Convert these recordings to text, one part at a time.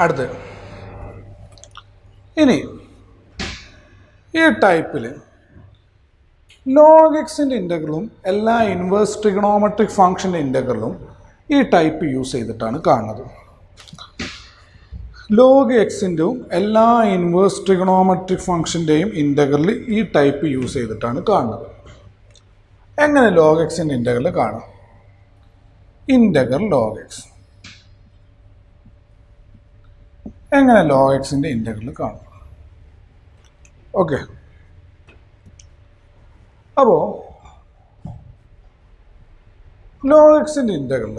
അടുത്ത് ഇനി ഈ ടൈപ്പിൽ log xന്റെ ഇൻ്റഗ്രലും എല്ലാ ഇൻവേഴ്സ് ട്രിഗണോമെട്രിക് ഫംഗ്ഷൻ്റെ ഇൻ്റഗ്രലും ഈ ടൈപ്പ് യൂസ് ചെയ്തിട്ടാണ് കാണുന്നത്. log xൻ്റെയും എല്ലാ ഇൻവേഴ്സ് ട്രിഗണോമെട്രിക് ഫംഗ്ഷൻ്റെയും ഇൻ്റഗ്രൽ ഈ ടൈപ്പ് യൂസ് ചെയ്തിട്ടാണ് കാണുന്നത്. എങ്ങനെ log xൻ്റെ ഇൻ്റഗ്രൽ കാണാം? Integral log x. എങ്ങനെ log xൻ്റെ ഇൻ്റഗ്രൽ കാണും? ഓക്കെ, അപ്പോൾ log xൻ്റെ ഇൻ്റഗ്രൽ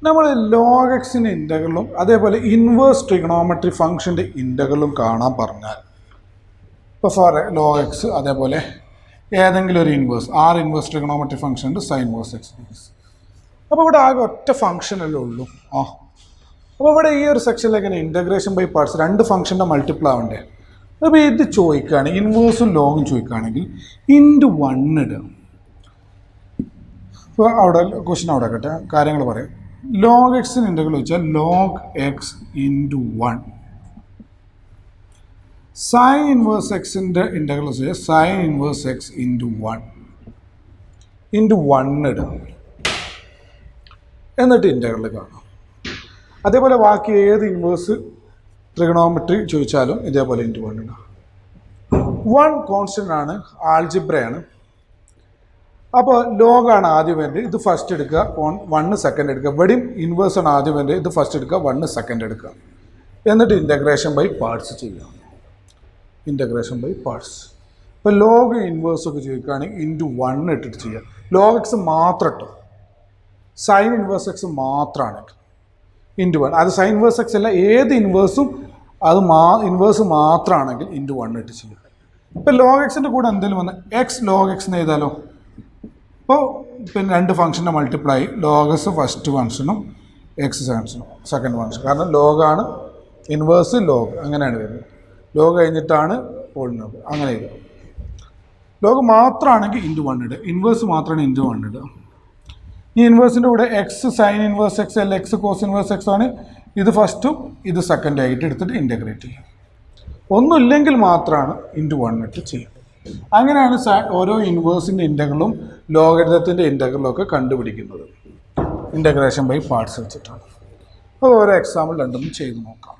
നമ്മൾ log xൻ്റെ ഇൻ്റഗ്രലും അതേപോലെ ഇൻവേഴ്സ് ട്രിഗണോമെട്രി ഫംഗ്ഷൻ്റെ ഇൻ്റഗ്രലും കാണാൻ പറഞ്ഞാൽ, ഇപ്പോൾ ഫോർ log x അതേപോലെ ഏതെങ്കിലും ഒരു ഇൻവേഴ്സ് ഇൻവേഴ്സ് ട്രിഗണോമെട്രി ഫംഗ്ഷൻ ഉണ്ട് sign inverse X d X. അപ്പോൾ ഇവിടെ ആകെ ഒറ്റ ഫംഗ്ഷനല്ലേ ഉള്ളൂ. അപ്പോൾ ഇവിടെ ഈ ഒരു സെക്ഷനിലേക്ക് ഇൻ്റഗ്രേഷൻ ബൈ പാർട്സ് രണ്ട് ഫംഗ്ഷൻ്റെ മൾട്ടിപ്പിൾ ആവണ്ടേ? അപ്പോൾ ഇത് ചോദിക്കുകയാണെങ്കിൽ ഇൻവേഴ്സും ലോഗും ചോദിക്കുകയാണെങ്കിൽ ഇൻറ്റു 1 ഇടുക. ഇപ്പോൾ അവിടെ ക്വസ്റ്റ്യൻ അവിടെ കേട്ടെ കാര്യങ്ങൾ പറയാം. log xന് ഇൻ്റഗ്രൽ വെച്ചാൽ log x into 1. Sine inverse എക്സിൻ്റെ ഇൻ്റഗ്രൽ വെച്ചാൽ സൈൻ ഇൻവേഴ്സ് എക്സ് ഇൻറ്റു 1 ഇടുക. എന്നിട്ട് ഇൻ്റഗ്രൽ കാണാം. അതേപോലെ ബാക്കി ഏത് ഇൻവേഴ്സ് ട്രിഗണോമെട്രി ചോദിച്ചാലും ഇതേപോലെ ഇൻറ്റു 1 ഇടുക. 1 കോൺസ്റ്റൻ്റ് ആണ്, ആൾജിബ്രയാണ്. അപ്പോൾ ലോഗാണ് ആദ്യം വേണ്ടത്, ഇത് ഫസ്റ്റ് എടുക്കുക, 1 സെക്കൻഡ് എടുക്കുക. ഇവിടെയും ഇൻവേഴ്സാണ് ആദ്യം വേണ്ടത്, ഇത് ഫസ്റ്റ് എടുക്കുക, 1 സെക്കൻഡ് എടുക്കുക. എന്നിട്ട് ഇൻ്റഗ്രേഷൻ ബൈ പാർട്സ് ചെയ്യുക. Integration by parts. ഇപ്പോൾ ലോഗ് ഇൻവേഴ്സൊക്കെ ചോദിക്കുകയാണെങ്കിൽ ഇൻറ്റു 1 ഇട്ടിട്ട് ചെയ്യുക. log x മാത്രം ഇട്ടോ, സൈൻ ഇൻവേഴ്സ് എക്സ് മാത്രമാണ് ഇൻറ്റു 1. അത് സൈൻ ഇൻവേഴ്സ് എക്സ് അല്ല, ഏത് ഇൻവേഴ്സും അത് ഇൻവേഴ്സ് മാത്രമാണെങ്കിൽ ഇൻറ്റു 1 ഇട്ട് ചെയ്യുക. ഇപ്പോൾ log xൻ്റെ കൂടെ എന്തെങ്കിലും വന്ന് എക്സ് log x എന്ന് എഴുതാലോ. അപ്പോൾ പിന്നെ രണ്ട് ഫംഗ്ഷൻ്റെ മൾട്ടിപ്ലൈ, log s ഫസ്റ്റ് ഫംഗ്ഷനും എക്സ് സെക്കൻഡ് ഫംഗ്ഷൻ. കാരണം ലോഗാണ് ഇൻവേഴ്സ് ലോഗ് അങ്ങനെയാണ് വരുന്നത്. ലോഗ് കഴിഞ്ഞിട്ടാണ് പോളിനോമിയൽ, അങ്ങനെ എഴുതുക. ലോഗ് മാത്രമാണെങ്കിൽ ഇൻറ്റു 1 ഇടുക, ഇൻവേഴ്സ് മാത്രമാണ് ഇൻറ്റു 1 ഇടുക. ഈ ഇൻവേഴ്സിൻ്റെ കൂടെ എക്സ് സൈൻ ഇൻവേഴ്സ് എക്സ് അല്ല എക്സ് കോസ് ഇൻവേഴ്സ് എക്സ് ആണ്. ഇത് ഫസ്റ്റും ഇത് സെക്കൻഡ് ആയിട്ട് എടുത്തിട്ട് ഇൻ്റഗ്രേറ്റ് ചെയ്യും. ഒന്നുമില്ലെങ്കിൽ മാത്രമാണ് ഇൻറ്റു 1 ഇട്ട് ചെയ്യും. അങ്ങനെയാണ് ഓരോ ഇൻവേഴ്സിൻ്റെ ഇൻ്റഗ്രലും ലോഗരിതത്തിൻ്റെ ഇൻ്റഗ്രലും ഒക്കെ കണ്ടുപിടിക്കുന്നത്. ഇൻ്റഗ്രേഷൻ ബൈ പാർട്സ് വെച്ചിട്ടാണ്. അപ്പോൾ ഓരോ എക്സാമ്പിൾ രണ്ടൊന്നും ചെയ്ത് നോക്കാം.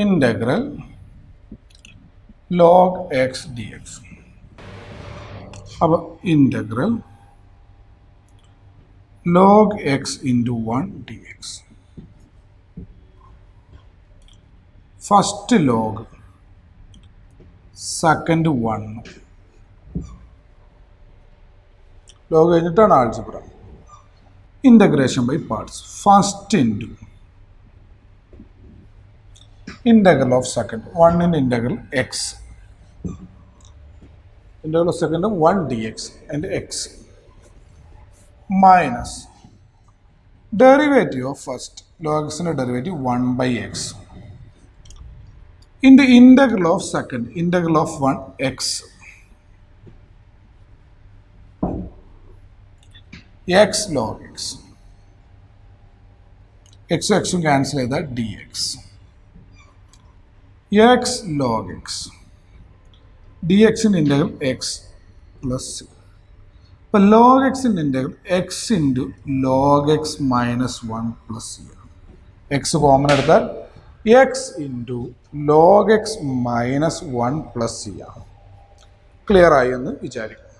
Integral log x dx. अब integral log x into 1 dx. First log, second 1. Log കഴിഞ്ഞിട്ടാണ് algebra. Integration by parts. First into integral of second 1 in integral x, integral of second 1 dx and x minus derivative of first log x and derivative 1 by x in the integral of second integral of 1 x x log x x cancel that dx x log x dx in integral x plus c. അപ്പോൾ log x in integral x into log x minus 1 plus c. x common എടുത്താൽ x into log x minus 1 plus c ആണ്. Clear ആയി എന്ന് വിചാരിക്കും.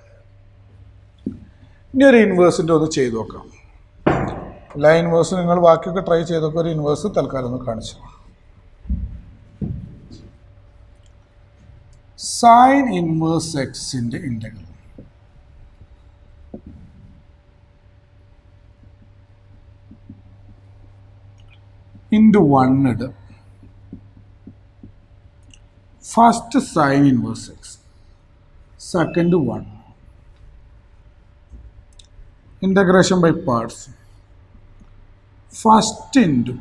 ഇനി ഒരു ഇൻവേഴ്സിൻ്റെ ഒന്ന് ചെയ്ത് നോക്കാം. എല്ലാ ഇൻവേഴ്സും നിങ്ങൾ ബാക്കിയൊക്കെ ട്രൈ ചെയ്ത് നോക്കുക. ഒരു ഇൻവേഴ്സ് തൽക്കാലം ഒന്ന് കാണിച്ചു. സൈൻ ഇൻവേഴ്സ് എക്സിൻ്റെ ഇൻ്റഗ്രൽ ഇൻറ്റു 1 ഇട്. First sine inverse x, second 1. Integration by parts. First into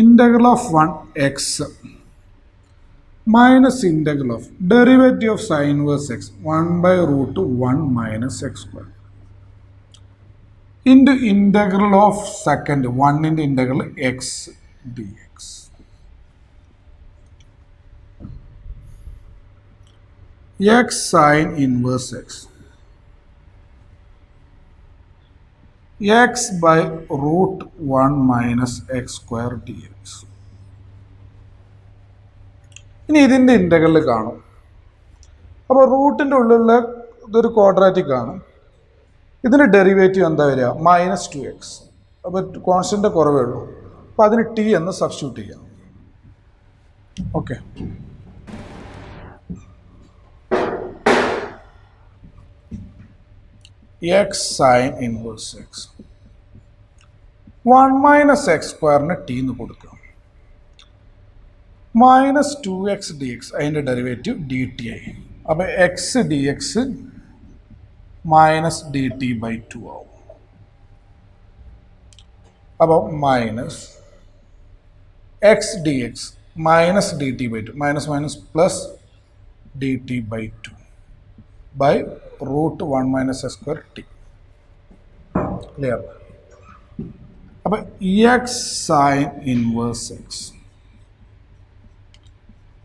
integral of 1 x minus integral of derivative of sine inverse x 1 by root 1 minus x square into integral of second 1 into integral x dx. X sine inverse x. X by root 1 minus x square dx. ഇനി ഇതിൻ്റെ integral കാണും. അപ്പോൾ റൂട്ടിൻ്റെ ഉള്ളിലുള്ള ഇതൊരു quadratic ആണ്. ഇതിൻ്റെ derivative എന്താ വരിക? -2x. അപ്പോൾ കോൺസ്റ്റൻ്റ് കുറവേ ഉള്ളൂ. അപ്പോൾ അതിന് ടി എന്ന് സബ്സ്റ്റിറ്റ്യൂട്ട് ചെയ്യാം. Okay, x sin inverse x 1 minus x സ്ക്വയറിന് ടി എന്ന് കൊടുക്കുക. -2x dx അതിൻ്റെ ഡെറിവേറ്റീവ് ഡി ടി ആയി. അപ്പോൾ x d x minus d t by 2 ആവും. അപ്പോൾ minus x d x minus d t by 2 minus minus plus d t by 2 by root 1 minus x square t. Clear? അപ്പോൾ x sin inverse x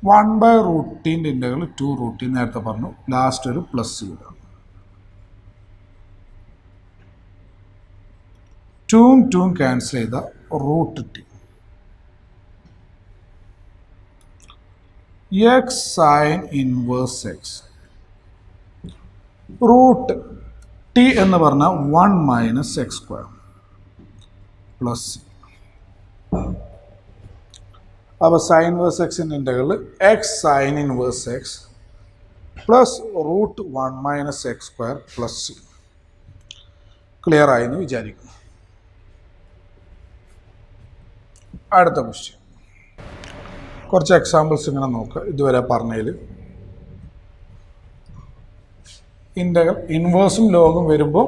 1 by root ൻ്റെ integral 2 root t നേരത്തെ പറഞ്ഞു. Last ഒരു plus ചെയ്ത 2 cancel ചെയ്ത root t. x sin inverse x root t എന്ന് പറഞ്ഞാൽ 1 minus x square plus. അപ്പോൾ സൈൻ ഇൻവേഴ്സ് എക്സിൻ്റെ integral x sine inverse x plus root 1 minus x square plus. Clear ആയെന്ന് വിചാരിക്കുന്നു. അടുത്ത ക്വസ്റ്റ്യൻ കുറച്ച് എക്സാമ്പിൾസ് ഇങ്ങനെ നോക്കുക. ഇതുവരെ പറഞ്ഞതിൽ ഇൻ്റഗ്രൽ ഇൻവേഴ്സും ലോഗും വരുമ്പോൾ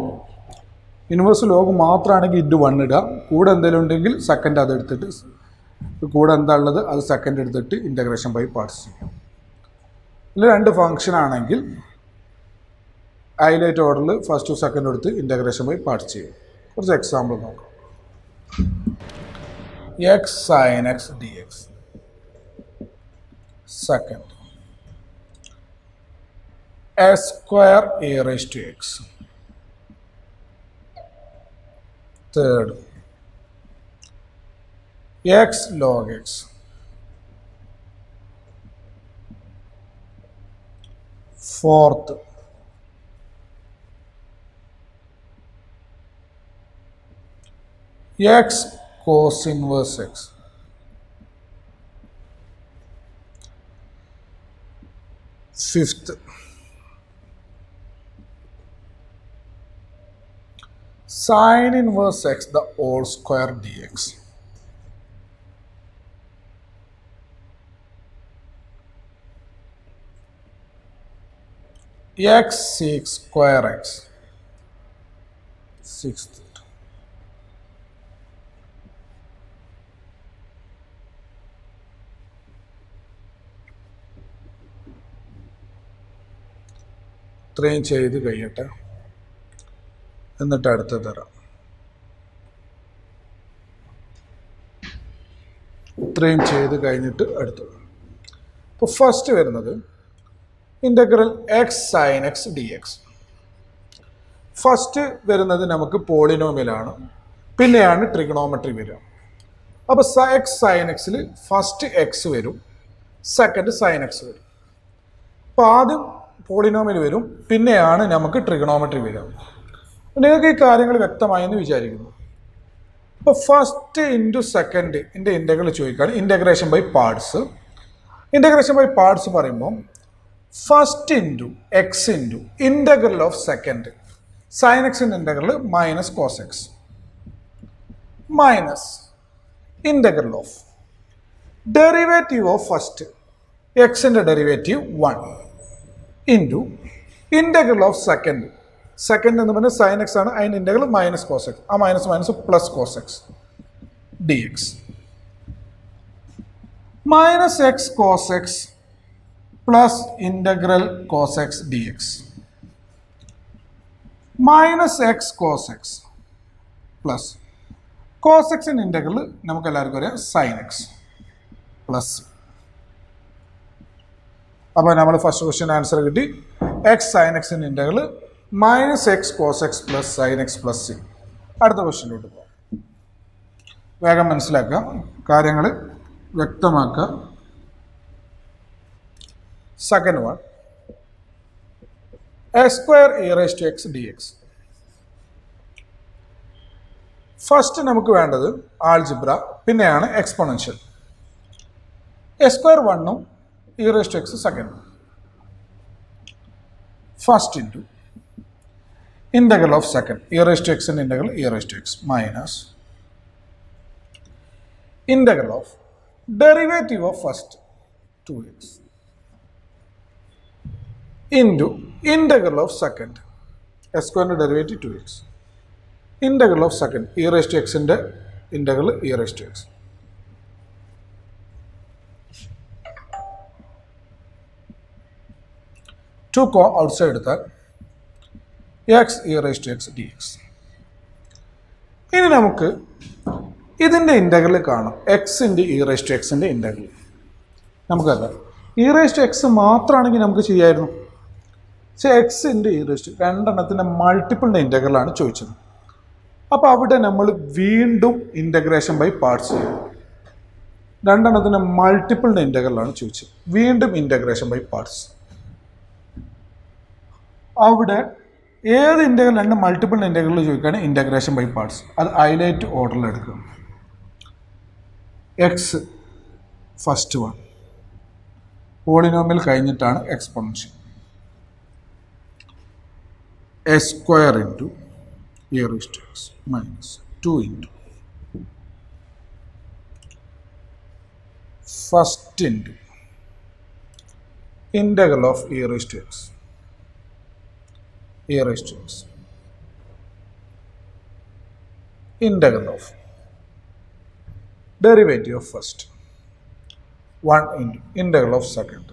ഇൻവേഴ്സ് ലോഗ് മാത്രമാണെങ്കിൽ ഇൻറ്റു 1 ഇടുക. കൂടെ എന്തെങ്കിലും ഉണ്ടെങ്കിൽ സെക്കൻഡ് അതെടുത്തിട്ട് കൂടെ എന്താ ഉള്ളത് അത് സെക്കൻഡ് എടുത്തിട്ട് ഇൻ്റഗ്രേഷൻ ബൈ പാർട്സ് ചെയ്യും. ഇതിൽ 2 ഫംഗ്ഷൻ ആണെങ്കിൽ ഹൈലൈറ്റ് ഓർഡറിൽ ഫസ്റ്റ് സെക്കൻഡ് എടുത്ത് ഇൻ്റഗ്രേഷൻ ബൈ പാർട്സ് ചെയ്യും. കുറച്ച് എക്സാമ്പിൾ നോക്കാം. X sine x d x second s square a raised to x. Third, x log x. Fourth, x cos inverse x. Fifth, sin inverse x the whole square dx. X sec square x. Sixth. ഇത്രയും ചെയ്ത് കഴിയട്ടെ, എന്നിട്ട് അടുത്ത തരാം. ഇത്രയും ചെയ്ത് കഴിഞ്ഞിട്ട് അടുത്തത്. ഇപ്പോൾ ഫസ്റ്റ് വരുന്നത് integral x sine x d x. First വരുന്നത് നമുക്ക് പോളിനോമിയലാണ്, പിന്നെയാണ് ട്രിഗണോമെട്രി വരിക. അപ്പോൾ എക്സ് സൈൻ എക്സിൽ ഫസ്റ്റ് എക്സ് വരും, സെക്കൻഡ് സൈൻ എക്സ് വരും. അപ്പോൾ ആദ്യം പോളിനോമിയൽ വരും, പിന്നെയാണ് നമുക്ക് ട്രിഗണോമെട്രി വരിക. നിങ്ങൾക്ക് ഈ കാര്യങ്ങൾ വ്യക്തമായെന്ന് വിചാരിക്കുന്നു. ഇപ്പോൾ ഫസ്റ്റ് ഇൻറ്റു സെക്കൻഡിൻ്റെ ഇൻ്റഗ്രൽ ചോദിക്കുകയാണ്. Integration by parts. Integration by parts പറയുമ്പോൾ first into x into integral of second sine എക്സിൻ്റെ integral minus cos x minus integral of derivative of first എക്സിൻ്റെ derivative 1 into integral of second. Second എന്ന് പറഞ്ഞാൽ sine x ആണ്, അതിൻ്റെ integral minus cos x, ആ minus minus plus cos x d x. Minus x cos x plus integral cos x d x minus x cos x plus cos എക്സിൻ്റെ integral നമുക്ക് എല്ലാവർക്കും അറിയാം sine x plus. അപ്പോൾ നമ്മൾ first question answer കിട്ടി. X sine എക്സിൻ്റെ integral minus x cos x plus sine x plus c. അടുത്ത ക്വസ്റ്റ്യനിലോട്ട് പോകാം. വേഗം മനസ്സിലാക്കുക, കാര്യങ്ങൾ വ്യക്തമാക്കുക. Second one, x square e raise to x d x. First നമുക്ക് വേണ്ടത് ആൾജിബ്ര, പിന്നെയാണ് എക്സ്പോണൻഷ്യൽ. എക്സ് സ്ക്വയർ വണ്ണും e raise to x second. First into integral of second e raised to x and integral e raised to x minus integral of derivative of first 2x into integral of second s square derivative 2x integral of second e raised to x and integral e raised to x. Two outside that x e raise to x d x. ഇനി നമുക്ക് ഇതിൻ്റെ integral കാണാം. X into e raise to എക്സിൻ്റെ integral നമുക്കറിയാം. E raise to x മാത്രമാണെങ്കിൽ നമുക്ക് ചെയ്യായിരുന്നു. പക്ഷേ x into e raise to രണ്ടെണ്ണത്തിൻ്റെ മൾട്ടിപ്പിളിൻ്റെ ഇൻ്റഗ്രലാണ് ചോദിച്ചത്. അപ്പോൾ അവിടെ നമ്മൾ വീണ്ടും ഇൻ്റഗ്രേഷൻ ബൈ പാർട്സ് ചെയ്യും. രണ്ടെണ്ണത്തിൻ്റെ മൾട്ടിപ്പിളിൻ്റെ ഇൻ്റഗ്രലാണ് ചോദിച്ചത്. വീണ്ടും ഇൻ്റഗ്രേഷൻ ബൈ പാർട്സ്. അവിടെ ഏത് ഇൻ്റഗ്രൽ രണ്ട് മൾട്ടിപ്പിൾ ഇൻ്റഗ്രൽ ചോദിക്കുകയാണെങ്കിൽ ഇൻ്റഗ്രേഷൻ ബൈ പാർട്സ്. അത് ഹൈലൈറ്റ് ഓർഡറിൽ എടുക്കുക. എക്സ് ഫസ്റ്റ് വൺ പോളിനോമിയൽ കഴിഞ്ഞിട്ടാണ് exponential. X square into e raise to x minus 2 into first into integral of e raise to x e raised to x integral of derivative of first 1 into integral of second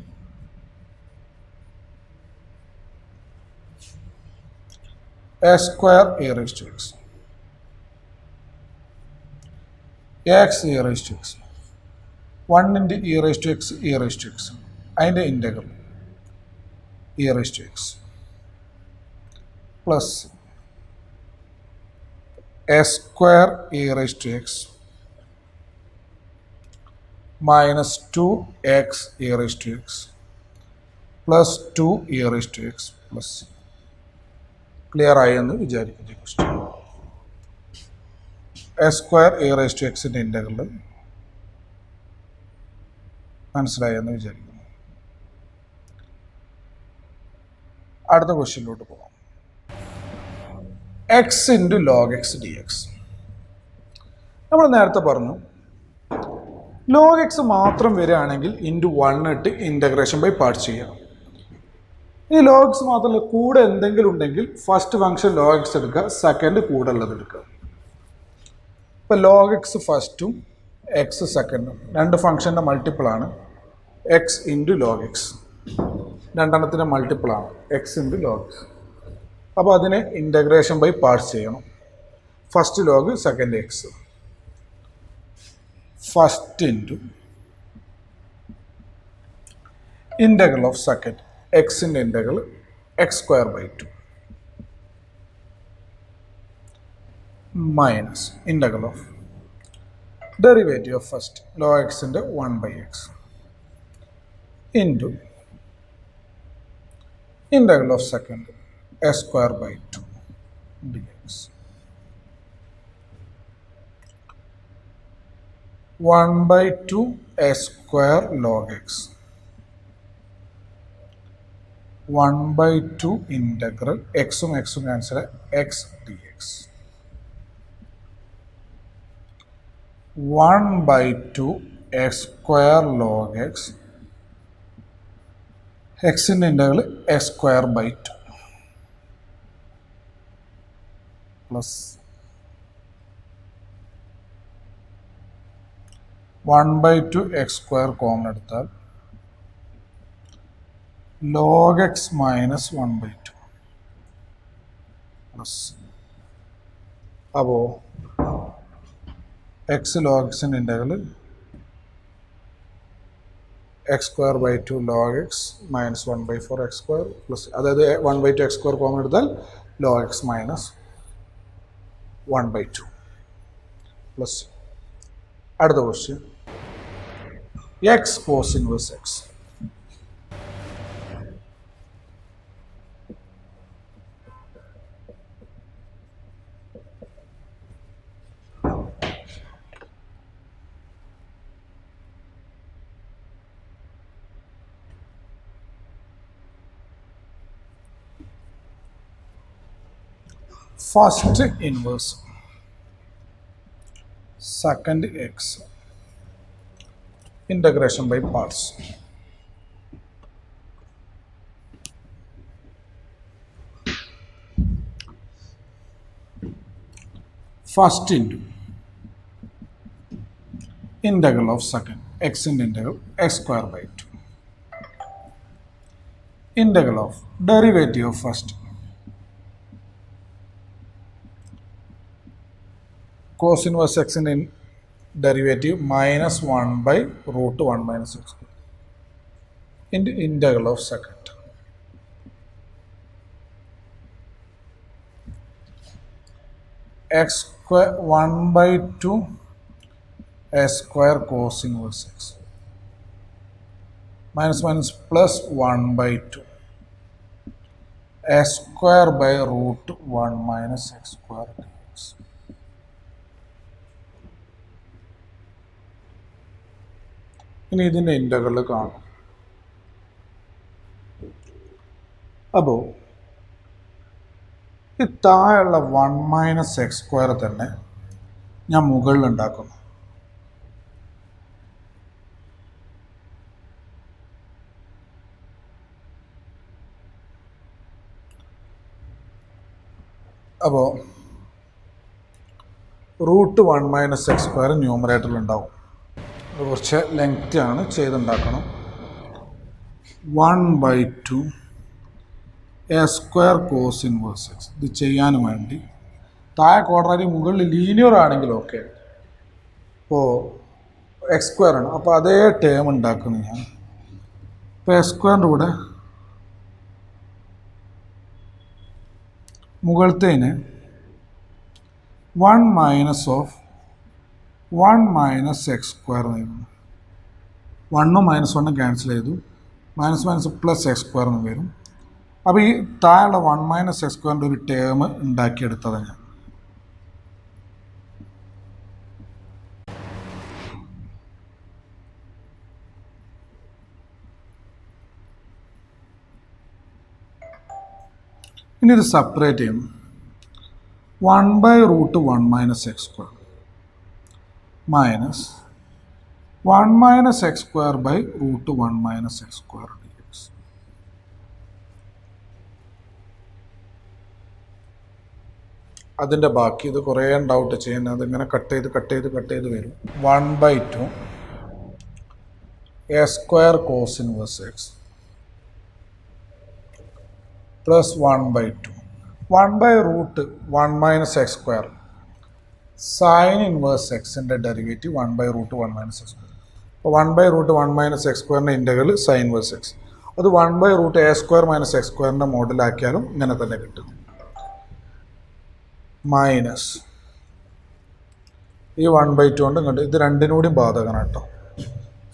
s square e raised to x x e raised to x 1 into e raised to x e raised to x അതിൻ്റെ integral e raised to x plus s square e raised to x minus 2x e raised to x plus 2 e raised to x plus c. Clear ആയെന്ന് വിചാരിക്കുന്നു. Question s square a raise to എക്സിൻ്റെ integral മനസ്സിലായെന്ന് വിചാരിക്കുന്നു. അടുത്ത ക്വസ്റ്റ്യനിലോട്ട് പോകാം. X into log x d x. നമ്മൾ നേരത്തെ പറഞ്ഞു ലോഗ് എക്സ് മാത്രം വരികയാണെങ്കിൽ ഇൻറ്റു 1 ഇട്ട് ഇൻ്റഗ്രേഷൻ ബൈ പാർട്സ് ചെയ്യാം. ഇനി ലോഗ് എക്സ് മാത്രമല്ല കൂടെ എന്തെങ്കിലും ഉണ്ടെങ്കിൽ ഫസ്റ്റ് ഫംഗ്ഷൻ ലോഗ് എക്സ് എടുക്കുക, സെക്കൻഡ് കൂടെ ഉള്ളത് എടുക്കുക. ഇപ്പോൾ ലോഗ് എക്സ് ഫസ്റ്റും എക്സ് സെക്കൻഡും രണ്ട് ഫംഗ്ഷൻ്റെ മൾട്ടിപ്പിളാണ്. എക്സ് ഇൻറ്റു ലോഗ് എക്സ് രണ്ടെണ്ണത്തിൻ്റെ മൾട്ടിപ്പിളാണ് എക്സ് ഇൻറ്റു ലോഗ് എക്സ്. അപ്പോൾ അതിനെ ഇൻ്റഗ്രേഷൻ ബൈ പാർട്സ് ചെയ്യണം. First log second x first into integral of second എക്സിൻ്റെ integral x square by 2 minus integral of derivative of first log എക്സിൻ്റെ 1 by x into integral of second s square by 2 dx 1 by 2 s square log x 1 by 2 integral x cancel x dx 1 by 2 x square log x x in integral s square by 2 plus 1 by 2 x square common എടുത്താൽ log x minus 1/2 plus അപ്പോൾ x log x integral x square by 2 log x minus 1/4 x square plus അതായത് 1/2 x square common എടുത്താൽ log x minus 1/2 plus അടുത്ത question x cos inverse x. First inverse, second x, integration by parts. First into integral of second, x in integral x square by 2. Integral of derivative of first, cos inverse x in derivative minus 1 by root 1 minus x square into integral of second. X square 1/2 s square cos inverse x minus minus plus 1/2 s square by root 1 minus x square dx. ഇനി ഇതിൻ്റെ integral കാണും. അപ്പോൾ ഈ താഴെയുള്ള 1 minus x square തന്നെ ഞാൻ മുകളിൽ ഉണ്ടാക്കുന്നു. അപ്പോൾ റൂട്ട് 1 മൈനസ് എക്സ് സ്ക്വയർ ന്യൂമറേറ്ററിൽ ഉണ്ടാവും. കുറച്ച് ലെങ്ത് ആണ് ചെയ്തുണ്ടാക്കണം. 1/2 s square cos inverse x. ഇത് ചെയ്യാൻ വേണ്ടി താഴെ ക്വാഡ്രാറ്റിക് മുകളിൽ ലീനിയർ ആണെങ്കിൽ ഓക്കെ. ഇപ്പോൾ എക്സ് സ്ക്വയർ ആണ്, അപ്പോൾ അതേ ടേം ഉണ്ടാക്കുന്നു ഞാൻ. ഇപ്പോൾ എക്സ് സ്ക്വയറിൻ്റെ കൂടെ മുകളിലത്തേന് 1 minus of 1 minus x square എന്ന് 1ഉം -1 ക്യാൻസൽ ചെയ്തു. Minus minus plus x square എന്ന് വരും. അപ്പോൾ ഈ താഴെയുള്ള 1 മൈനസ് എക്സ് സ്ക്വയറിൻ്റെ ഒരു ടേം ഉണ്ടാക്കിയെടുത്തതാണ് ഞാൻ. ഇനി ഇത് സെപ്പറേറ്റ് ചെയ്യും. 1/√1 minus x square minus 1 minus x square by root 1 minus x square d x. അതിൻ്റെ ബാക്കി ഇത് കുറേ ഡൗട്ട് ചെയ്യുന്നത് അതിങ്ങനെ കട്ട് ചെയ്ത് വരും. 1/2 a square cos inverse x plus 1/2 1/√1 minus x square sine inverse എക്സിൻ്റെ ഡെറിവേറ്റീവ് 1/√1 മൈനസ് എക്സ് സ്ക്വയർ. അപ്പോൾ 1/√1 മൈനസ് എക്സ് സ്ക്വയറിൻ്റെ ഇൻ്റഗ്രൽ സൈൻ ഇൻവേഴ്സ് എക്സ്. അത് 1/√a സ്ക്വയർ മൈനസ് എക്സ് സ്ക്വയറിൻ്റെ മോഡലാക്കിയാലും ഇങ്ങനെ തന്നെ കിട്ടും. മൈനസ് ഈ 1/2 കൊണ്ട് ഇങ്ങോട്ട് ഇത് രണ്ടിനും കൂടി ബാധകമാണ് കേട്ടോ.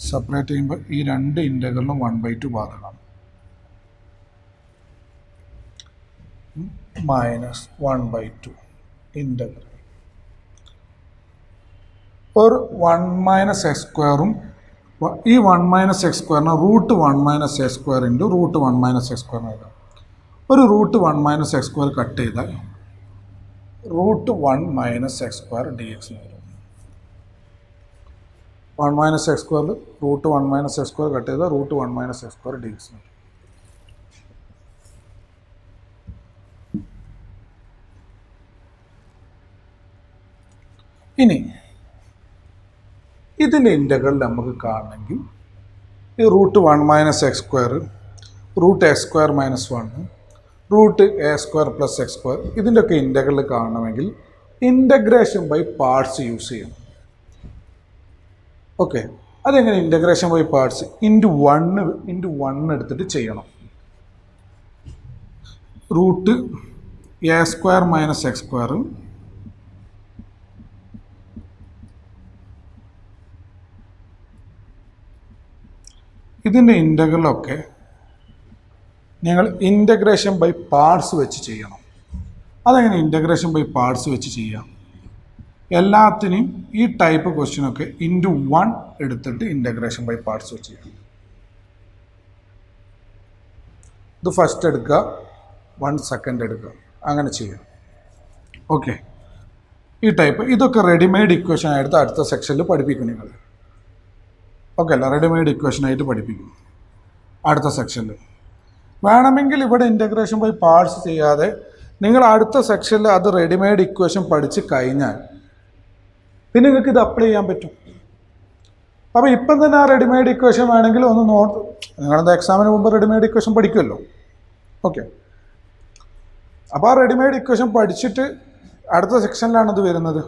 സെപ്പറേറ്റ് ചെയ്യുമ്പോൾ ഈ രണ്ട് ഇൻ്റഗ്രലിനും 1/2 ബാധകമാണ്. മൈനസ് 1/2 ഇൻ്റഗ്രൽ ഒരു 1 മൈനസ് എക്സ് സ്ക്വയറും ഈ 1 മൈനസ് എക്സ് സ്ക്വയറിന് root 1 minus x square into root 1 minus x സ്ക്വയറിന് എഴുതാം. ഒരു root 1 minus x square cut ചെയ്താൽ root 1 minus x square d x വരും. 1 മൈനസ് എക്സ് സ്ക്വയറിൽ root 1 minus x square cut ചെയ്താൽ root 1 minus x square d x വരും. ഇനി ഇതിൻ്റെ ഇൻ്റഗ്രൽ നമുക്ക് കാണണമെങ്കിൽ ഈ root 1 minus x square root a square minus 1 root a square plus x square ഇതിൻ്റെയൊക്കെ ഇൻ്റഗ്രൽ കാണണമെങ്കിൽ ഇൻ്റഗ്രേഷൻ ബൈ പാർട്സ് യൂസ് ചെയ്യണം. ഓക്കെ, അതെങ്ങനെ integration by parts into one എടുത്തിട്ട് ചെയ്യണം. Root a square minus x square ഇതിൻ്റെ ഇൻ്റഗ്രലൊക്കെ നിങ്ങൾ integration by parts വെച്ച് ചെയ്യണം. അതെങ്ങനെ ഇൻ്റഗ്രേഷൻ ബൈ പാർട്സ് വെച്ച് ചെയ്യാം? എല്ലാത്തിനെയും ഈ ടൈപ്പ് ക്വസ്റ്റ്യനൊക്കെ ഇൻറ്റു 1 എടുത്തിട്ട് ഇൻ്റഗ്രേഷൻ ബൈ പാർട്സ് വെച്ച് ചെയ്യാം. ഇത് ഫസ്റ്റ് എടുക്കുക, 1 സെക്കൻഡ് എടുക്കുക, അങ്ങനെ ചെയ്യാം. ഓക്കെ, ഈ ടൈപ്പ് ഇതൊക്കെ റെഡിമെയ്ഡ് ഇക്വേഷൻ ആയിട്ട് അടുത്ത സെക്ഷനിൽ പഠിപ്പിക്കും നിങ്ങൾ. ഓക്കെ അല്ല, റെഡിമെയ്ഡ് ഇക്വേഷനായിട്ട് പഠിപ്പിക്കും അടുത്ത സെക്ഷനിൽ. വേണമെങ്കിൽ ഇവിടെ ഇൻ്റഗ്രേഷൻ ബൈ പാർട്സ് ചെയ്യാതെ നിങ്ങൾ അടുത്ത സെക്ഷനിൽ അത് റെഡിമെയ്ഡ് ഇക്വേഷൻ പഠിച്ച് കഴിഞ്ഞാൽ പിന്നെ നിങ്ങൾക്ക് ഇത് അപ്ലൈ ചെയ്യാൻ പറ്റും. അപ്പോൾ ഇപ്പം തന്നെ ആ റെഡിമെയ്ഡ് ഇക്വേഷൻ വേണമെങ്കിൽ ഒന്ന് നിങ്ങളത് എക്സാമിന് മുമ്പ് റെഡിമെയ്ഡ് ഇക്വേഷൻ പഠിക്കുമല്ലോ. ഓക്കെ, അപ്പോൾ ആ റെഡിമെയ്ഡ് ഇക്വേഷൻ പഠിച്ചിട്ട് അടുത്ത സെക്ഷനിലാണ് ഇത് വരുന്നത്.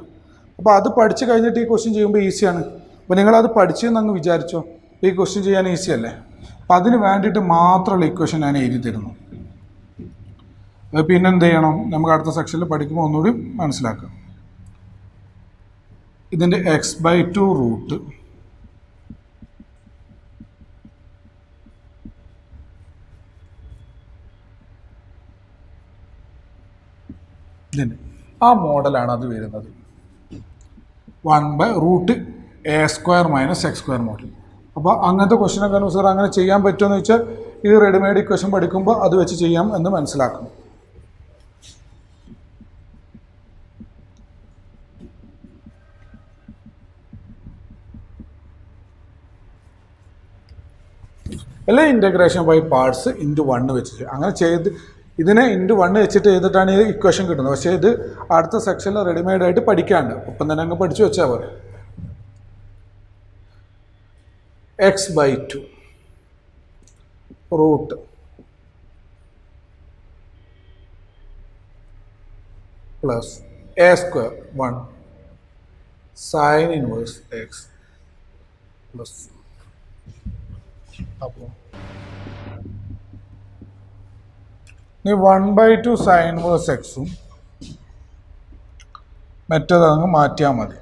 അപ്പോൾ അത് പഠിച്ച് കഴിഞ്ഞിട്ട് ഈ ക്വസ്റ്റ്യൻ ചെയ്യുമ്പോൾ ഈസിയാണ്. അപ്പോൾ നിങ്ങളത് പഠിച്ചെന്ന് അങ്ങ് വിചാരിച്ചോ, ഈ ക്വസ്റ്റ്യൻ ചെയ്യാൻ ഈസി അല്ലേ? അപ്പം അതിന് വേണ്ടിയിട്ട് മാത്രമുള്ള ഇക്വേഷൻ ഞാൻ എഴുതി തരുന്നു. പിന്നെ എന്ത് ചെയ്യണം, നമുക്ക് അടുത്ത സെക്ഷനിൽ പഠിക്കുമ്പോൾ ഒന്നുകൂടി മനസ്സിലാക്കാം. ഇതിൻ്റെ x/2 റൂട്ട് ഇതിൻ്റെ ആ മോഡലാണ് അത് വരുന്നത്. 1/√A² minus x square model. അപ്പോൾ അങ്ങനത്തെ ക്വസ്റ്റ്യനൊക്കെ അനുസരിച്ച് അങ്ങനെ ചെയ്യാൻ പറ്റുമെന്ന് വെച്ചാൽ ഈ റെഡിമെയ്ഡ് ഇക്വേഷൻ പഠിക്കുമ്പോൾ അത് വെച്ച് ചെയ്യാം എന്ന് മനസ്സിലാക്കണം. അല്ലെ ഇൻ്റഗ്രേഷൻ ബൈ പാർട്സ് ഇൻറ്റു 1 വെച്ചിട്ട് അങ്ങനെ ചെയ്ത് ഇതിനെ ഇൻറ്റു 1 വെച്ചിട്ട് ചെയ്തിട്ടാണ് ഈ ഇക്വേഷൻ കിട്ടുന്നത്. പക്ഷേ ഇത് അടുത്ത സെക്ഷനിൽ റെഡിമെയ്ഡ് ആയിട്ട് പഠിക്കാണ്ട് ഒപ്പം തന്നെ അങ്ങ് പഠിച്ചു വെച്ചാൽ പോലെ. x/2 root plus A² 1 sine inverse x plus. അപ്പോൾ ഇനി 1/2 സൈൻ ഇൻവേഴ്സ് എക്സും മറ്റേത് അങ്ങ് മാറ്റിയാൽ മതി.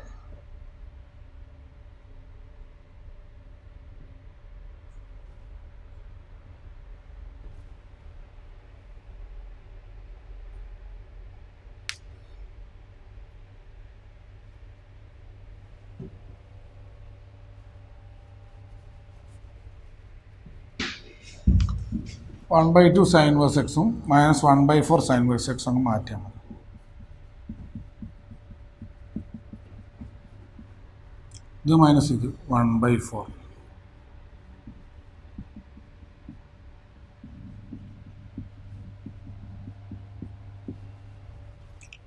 (1/2 സൈൻ ഇൻവേഴ്സ് എക്സും മൈനസ് 1/4 സൈൻ ഇൻവേഴ്സ് എക്സ് അങ്ങ് മാറ്റിയാൽ മതി. ഇത് മൈനസ് ഇത് 1/4.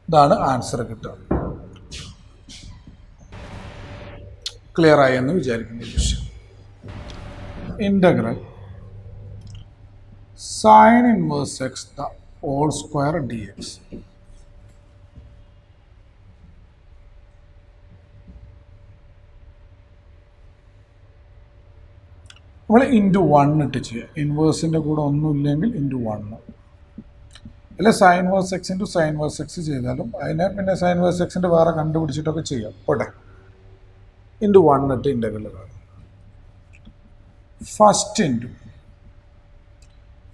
ഇതാണ് ആൻസർ കിട്ടുക. ക്ലിയർ ആയി എന്ന് വിചാരിക്കുന്നു. Integral sine inverse x the whole square d x. നമ്മൾ ഇൻറ്റു 1 ഇട്ട് ചെയ്യുക. ഇൻവേഴ്സിൻ്റെ കൂടെ ഒന്നുമില്ലെങ്കിൽ ഇൻറ്റു 1 അല്ലെ sine verse x into sine verse x ചെയ്താലും അതിനെ പിന്നെ സൈൻ വേഴ്സ് എക്സിൻ്റെ വേറെ കണ്ടുപിടിച്ചിട്ടൊക്കെ ചെയ്യാം. പോട്ടെ, ഇൻറ്റു 1 ഇട്ട് ഇൻ്റഗ്രൽ കാണും. ഫസ്റ്റ് ഇൻറ്റു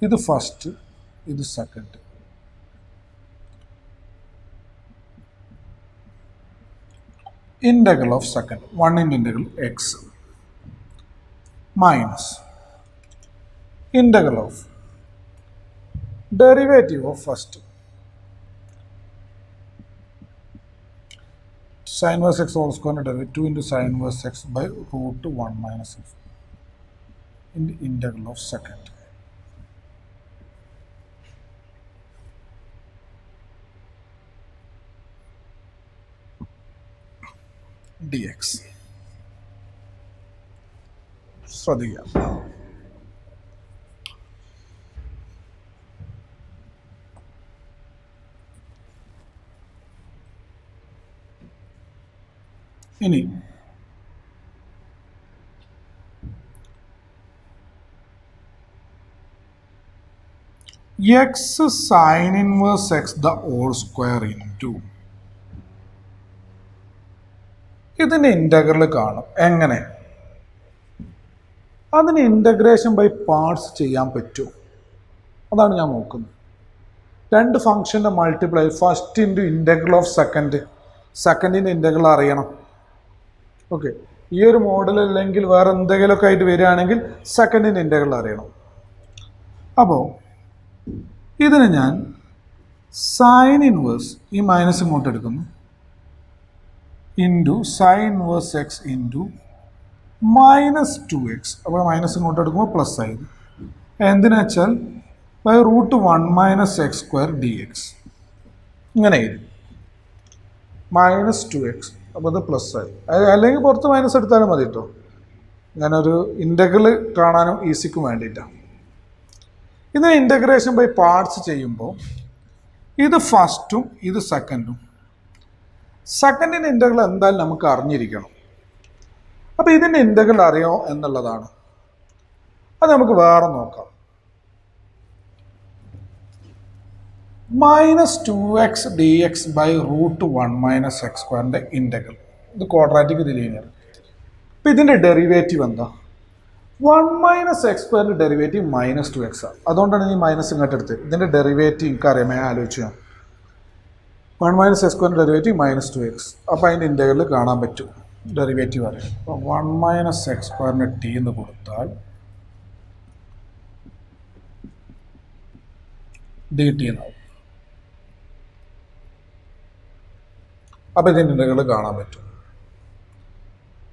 ഇത് ഫസ്റ്റ് ഇത് second. Integral of second 1 into integral X minus integral of derivative of first sin inverse x whole square derivative 2 into sin inverse x by root 1 minus x in the integral of second. dx. ശ്രദ്ധിക്കുക, ഇനി x sine inverse x the whole square into ഇതിൻ്റെ integral കാണും. എങ്ങനെ? അതിന് integration by parts ചെയ്യാൻ പറ്റുമോ? അതാണ് ഞാൻ നോക്കുന്നത്. രണ്ട് ഫംഗ്ഷൻ്റെ multiply, first into integral of second, സെക്കൻഡിൻ്റെ ഇൻ്റഗ്രൽ അറിയണം. ഓക്കെ, ഈ ഒരു മോഡൽ അല്ലെങ്കിൽ വേറെ എന്തെങ്കിലുമൊക്കെ ആയിട്ട് വരികയാണെങ്കിൽ സെക്കൻഡിൻ്റെ ഇൻ്റഗ്രൽ അറിയണം. അപ്പോൾ ഇതിന് ഞാൻ സൈൻ ഇൻവേഴ്സ്, ഈ മൈനസ് ഇങ്ങോട്ട് എടുക്കുന്നു, into sine inverse x into minus 2x. അപ്പോൾ മൈനസ് ഇങ്ങോട്ട് എടുക്കുമ്പോൾ പ്ലസ് ആയത്. എന്തിനാ വെച്ചാൽ by root 1 minus x square d x ഇങ്ങനെ ആയിരുന്നു, മൈനസ് 2x. അപ്പോൾ അത് പ്ലസ് ആയി. അല്ലെങ്കിൽ പുറത്ത് മൈനസ് എടുത്താലും മതി കേട്ടോ. ഞാനൊരു ഇൻ്റഗ്രൽ കാണാനും ഈസിക്കും വേണ്ടിയിട്ടാണ്. ഇതിന് ഇൻ്റഗ്രേഷൻ ബൈ പാർട്സ് ചെയ്യുമ്പോൾ ഇത് ഫസ്റ്റും ഇത് സെക്കൻഡും. സെക്കൻഡിൻ്റെ ഇൻ്റഗ്രൽ എന്തായാലും നമുക്ക് അറിഞ്ഞിരിക്കണം. അപ്പോൾ ഇതിൻ്റെ ഇൻ്റഗ്രൽ അറിയോ എന്നുള്ളതാണ്. അത് നമുക്ക് വേറെ നോക്കാം. Minus 2x d x by root 1 minus x സ്ക്വയറിൻ്റെ ഇൻ്റഗ്രൽ. ഇത് ക്വാഡ്രാറ്റിക്, ഇത് ലീനിയർ. അപ്പോൾ ഇതിൻ്റെ ഡെറിവേറ്റീവ് എന്താ? 1 മൈനസ് എക്സ് സ്ക്വയറിൻ്റെ ഡെറിവേറ്റീവ് മൈനസ് 2x ആണ്. അതുകൊണ്ടാണ് ഈ മൈനസ് ഇങ്ങോട്ട് എടുത്തത്. ഇതിൻ്റെ ഡെറിവേറ്റീവ് എനിക്കറിയാം, ഞാൻ ആലോചിച്ചു. 1 മൈനസ് എക്സ് സ്ക്വയറിൻ്റെ ഡെറിവേറ്റീവ് മൈനസ് 2x. അപ്പോൾ അതിൻ്റെ ഇൻ്റഗ്രൽ കാണാൻ പറ്റും, ഡെറിവേറ്റീവ് അറിയാം. അപ്പോൾ 1 മൈനസ് എക്സ് സ്ക്വയറിന് ടി എന്ന് കൊടുത്താൽ ഡി ടി എന്നാവും. അപ്പോൾ ഇതിൻ്റെ ഇൻ്റഗ്രൽ കാണാൻ പറ്റും.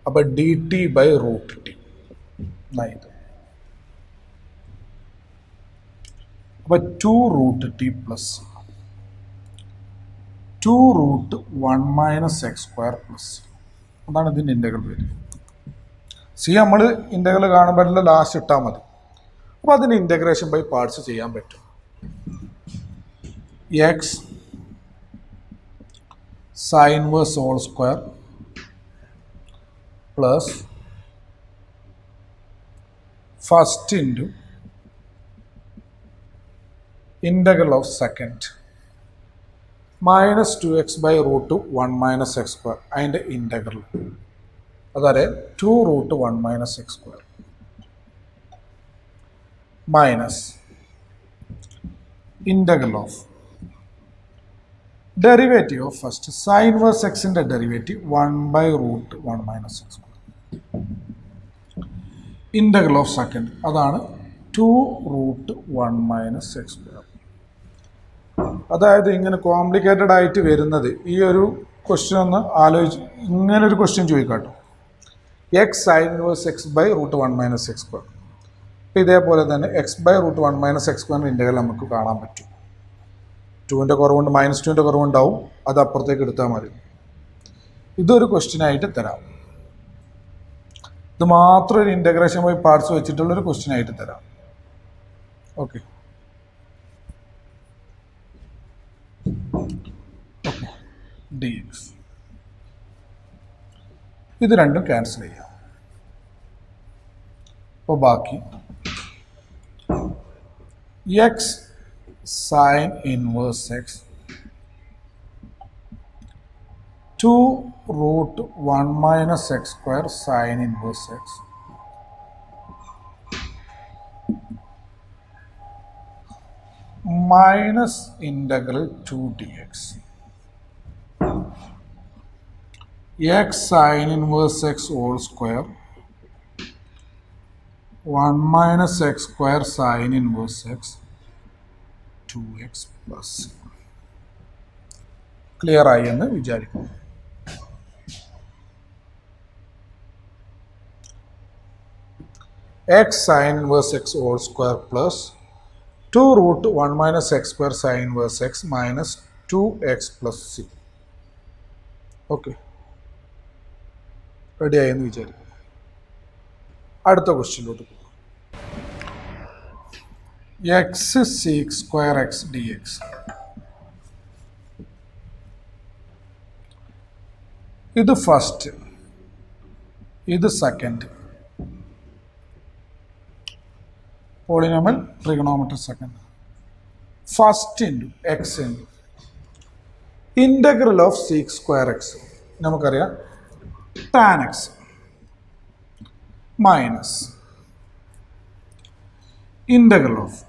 അപ്പോൾ d t by root t ഇത്. അപ്പോൾ 2 root t plus 2 root 1 minus x square plus, അതാണ് ഇതിൻ്റെ ഇൻ്റഗ്രൽ വരിക. സി നമ്മൾ ഇൻ്റഗ്രൽ കാണുമ്പോഴല്ല ലാസ്റ്റ് ഇട്ടാൽ മതി. അപ്പോൾ അതിന് ഇൻ്റഗ്രേഷൻ ബൈ പാർട്സ് ചെയ്യാൻ പറ്റും. X sine inverse whole square plus first into integral of second minus 2x by root 1 minus x square, അതിൻ്റെ ഇൻ്റഗ്രൽ അതായത് 2 root 1 minus x square minus integral of derivative of first sine inverse എക്സിൻ്റെ derivative 1 by root 1 minus x square, integral of second അതാണ് 2 root 1 minus x square. അതായത് ഇങ്ങനെ complicated ആയിട്ട് വരുന്നത്, ഈ ഒരു ക്വസ്റ്റ്യൻ ഒന്ന് ആലോചിച്ച് ഇങ്ങനൊരു ക്വസ്റ്റ്യൻ ചോദിക്കാട്ടോ. X sine inverse x by root 1 minus x square. അപ്പോൾ ഇതേപോലെ തന്നെ x by root 1 minus x സ്ക്വയറിൻ്റെ ഇൻ്റഗ്രൽ നമുക്ക് കാണാൻ പറ്റും. 2ൻ്റെ കുറവുണ്ട്, മൈനസ് 2ൻ്റെ കുറവുണ്ടാവും, അത് അപ്പുറത്തേക്ക് എടുത്താൽ മതി. ഇതൊരു ക്വസ്റ്റ്യൻ ആയിട്ട് തരാം. ഇത് മാത്രം ഒരു ഇൻ്റഗ്രേഷൻ ബൈ പാർട്സ് വെച്ചിട്ടുള്ളൊരു ക്വസ്റ്റ്യൻ ആയിട്ട് തരാം. ഓക്കെ, ഡി എക്സ് ഇത് രണ്ടും ക്യാൻസൽ ചെയ്യാം. അപ്പോൾ ബാക്കി x sine inverse x 2 root 1 minus x square sine inverse x minus integral 2 d x x sin inverse x whole square 1 minus x square sin inverse x 2x plus. Clear ആയി എന്ന് വിചാരിക്കുന്നു. x sin inverse x whole square plus 2 root 1 minus x square sin inverse x minus 2x plus c. Okay, ready ആയെന്ന് വിചാരിക്കും. അടുത്ത ക്വസ്റ്റ്യനിലോട്ട് പോകും. X sec square x d x. ഇത് first ഇത് second. Polynomial trigonometry second. First into x into integral of sec square x. നമുക്കറിയാം tan x minus integral of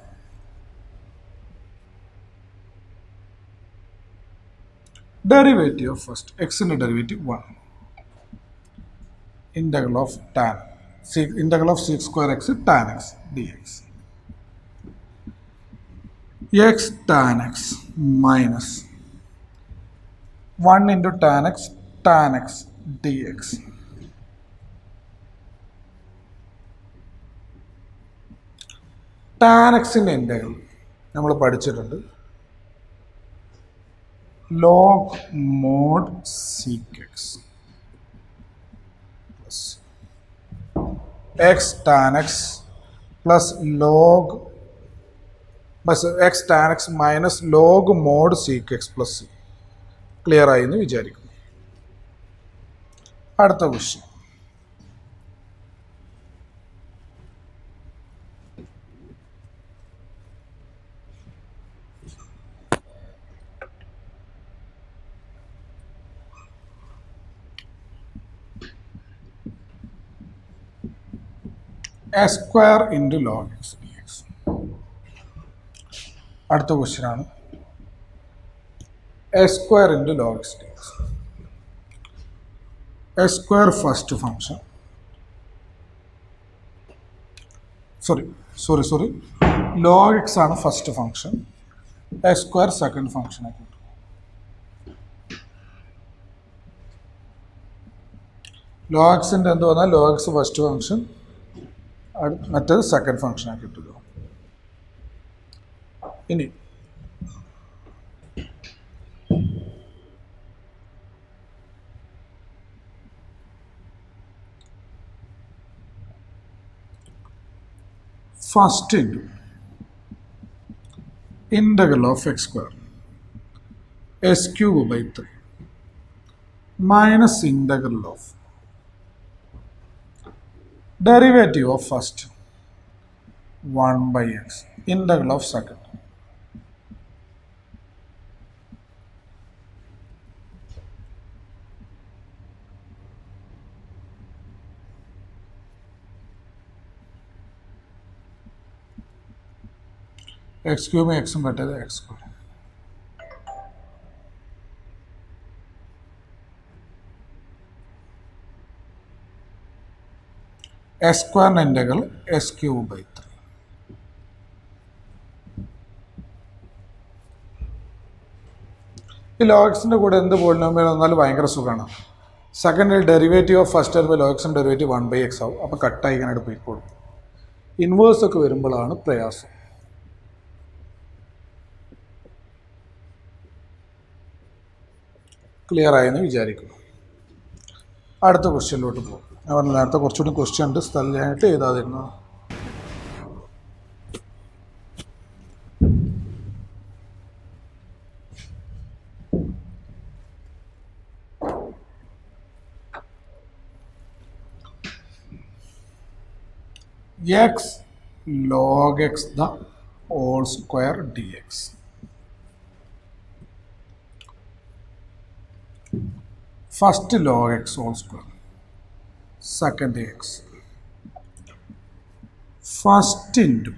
derivative of first എക്സിൻ്റെ derivative 1 integral of tan integral of sec square x tan x dx. X tan x minus 1 into tan x dx. tan x in integral നമ്മൾ പഠിച്ചിട്ടുണ്ട്. log mod sec x x tan x plus log x tan x minus log mod sec x plus c. Clear ആയി എന്ന് വിചാരിക്കുന്നു. അടുത്ത question. a square into log x dx. അടുത്ത question ആണ് a square into log x dx. a square first function sorry log x ആണ് first function, a square second function ആക്കി. log x എന്ത് വന്നാൽ log x ഫസ്റ്റ് ഫംഗ്ഷൻ, മറ്റേത് second function ആക്കി കിട്ടുമല്ലോ. ഇനി first into integral of x square s cube by 3 minus integral of derivative of first 1 by x integral of second. x cube में x घटे तो x square. s square integral s cube by 3. ഈ ലോഗക്സിൻ്റെ കൂടെ എന്ത് polynomial വന്നാലും ഭയങ്കര സുഖമാണ്. Second derivative of first term ലോഗക്സിൻ്റെ ഡെറിവേറ്റീവ് 1 by x ആവും. അപ്പോൾ കട്ടായി ഇങ്ങനെ പോയിക്കോളും. ഇൻവേഴ്സ് ഒക്കെ വരുമ്പോഴാണ് പ്രയാസം. ക്ലിയർ ആയെന്ന് വിചാരിക്കുന്നു. അടുത്ത ക്വസ്റ്റ്യനിലോട്ട് പോകും. ഞാൻ പറഞ്ഞ നേരത്തെ കുറച്ചുകൂടി ക്വസ്റ്റ്യൻ ഉണ്ട്, സ്ഥലമായിട്ട് എഴുതാതിരുന്നത്. x log x the whole square dx. First log x whole square, second x, first into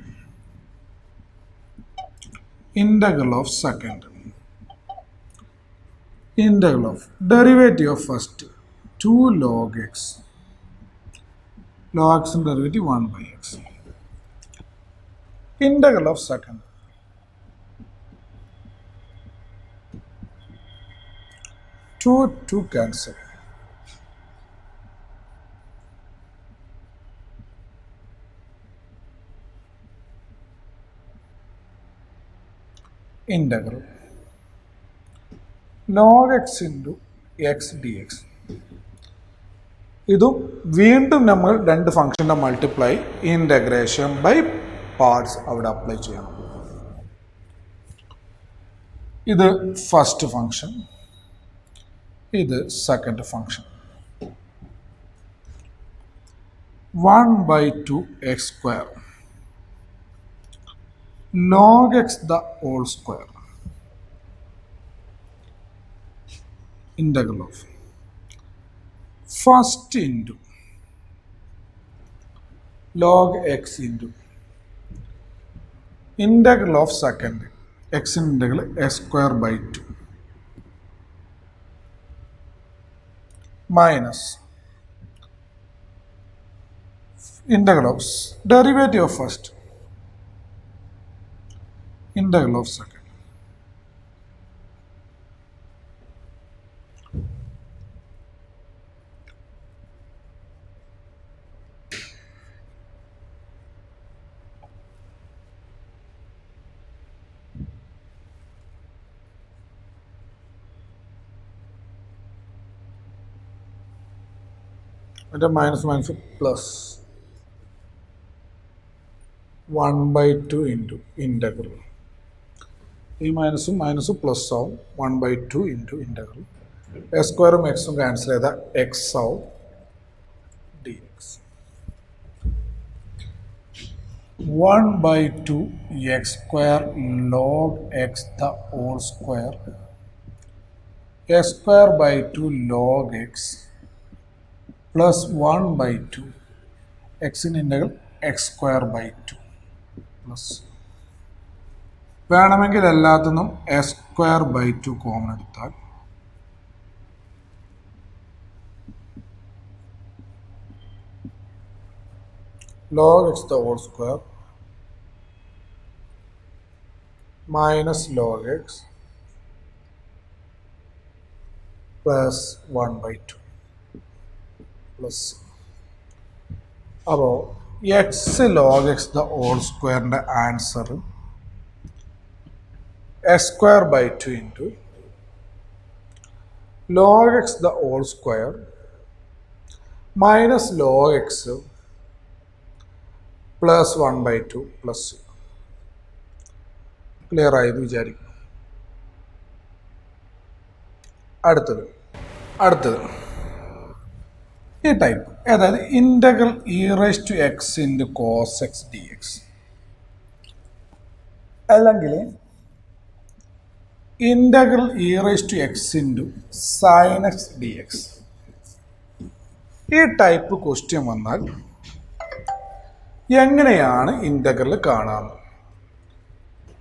integral of second, integral of derivative of first 2 log x, log x and derivative 1 by x, integral of second 2 cancel. Integral log x into x dx. ഇതും വീണ്ടും നമ്മൾ രണ്ട് ഫംഗ്ഷൻ്റെ multiply integration by parts അവിടെ apply ചെയ്യണം. ഇത് first function, ഇത് second function. 1/2 x square log x the whole square integral of first into log x into integral of second x integral x square by 2 minus integral of derivative of first integral of second. Minus plus 1/2 into integral. ഈ മൈനസും plus ആവും 1/2 into integral S സ്ക്വയറും എക്സും cancel ചെയ്താൽ x ആവും d x 1/2 x square log x the whole square x square by 2 log x plus 1/2 എക്സിൻ്റെ integral x square by 2 plus വേണമെങ്കിൽ എല്ലാത്തിനും x square by 2 common എടുത്താൽ log x the whole square minus log x plus 1/2 plus അപ്പോൾ x log x the whole സ്ക്വയറിൻ്റെ answer x square by 2 into log x the whole square minus log x plus 1/2 plus clear ആയത് വിചാരിക്കുന്നു. അടുത്തത് ഈ type അതായത് integral e raise to x into cos x d x അല്ലെങ്കിൽ integral e raise to x into sine x d x. ഈ type question വന്നാൽ എങ്ങനെയാണ് integral കാണാം?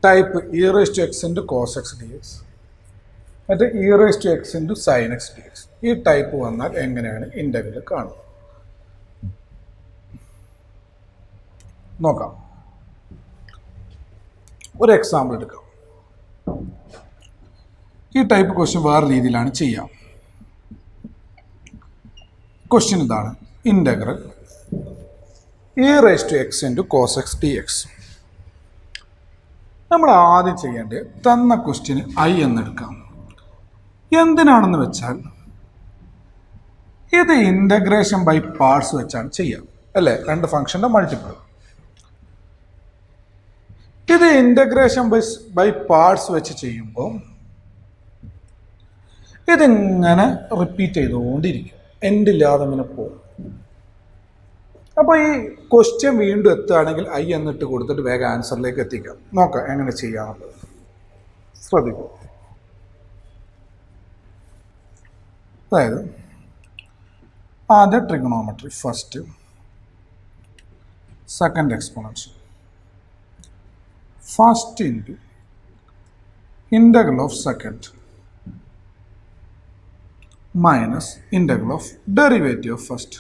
Type e raise to x into cos x d x മറ്റേ e raise to x into sine x d x. ഈ type വന്നാൽ എങ്ങനെയാണ് integral കാണുക നോക്കാം. ഒരു എക്സാമ്പിൾ എടുക്കാം. ഈ ടൈപ്പ് ക്വസ്റ്റ്യൻ വേറെ രീതിയിലാണ് ചെയ്യാം. ക്വസ്റ്റ്യൻ ഇതാണ്: integral e raise to x into cos x d x. നമ്മൾ ആദ്യം ചെയ്യേണ്ടത് തന്ന ക്വസ്റ്റ്യന് ഐ എന്നെടുക്കാം. എന്തിനാണെന്ന് വെച്ചാൽ ഇത് ഇൻ്റഗ്രേഷൻ ബൈ പാർട്സ് വെച്ചാണ് ചെയ്യാം അല്ലേ, രണ്ട് ഫംഗ്ഷൻ്റെ മൾട്ടിപ്പിൾ. ഇത് ഇൻ്റഗ്രേഷൻ ബൈ പാർട്സ് വെച്ച് ചെയ്യുമ്പോൾ ഇതിങ്ങനെ റിപ്പീറ്റ് ചെയ്തുകൊണ്ടിരിക്കും, എൻഡില്ലാതെ ഇങ്ങനെ പോകും. അപ്പോൾ ഈ ക്വസ്റ്റ്യൻ വീണ്ടും എത്തുകയാണെങ്കിൽ ഐ എന്നിട്ട് കൊടുത്തിട്ട് വേഗം ആൻസറിലേക്ക് എത്തിക്കാം. നോക്കാം എങ്ങനെ ചെയ്യാമെന്നുള്ളത്. ശ്രദ്ധിക്കും. അതായത് ആദ്യം trigonometry first, second exponential, first into integral of second minus integral of derivative of first.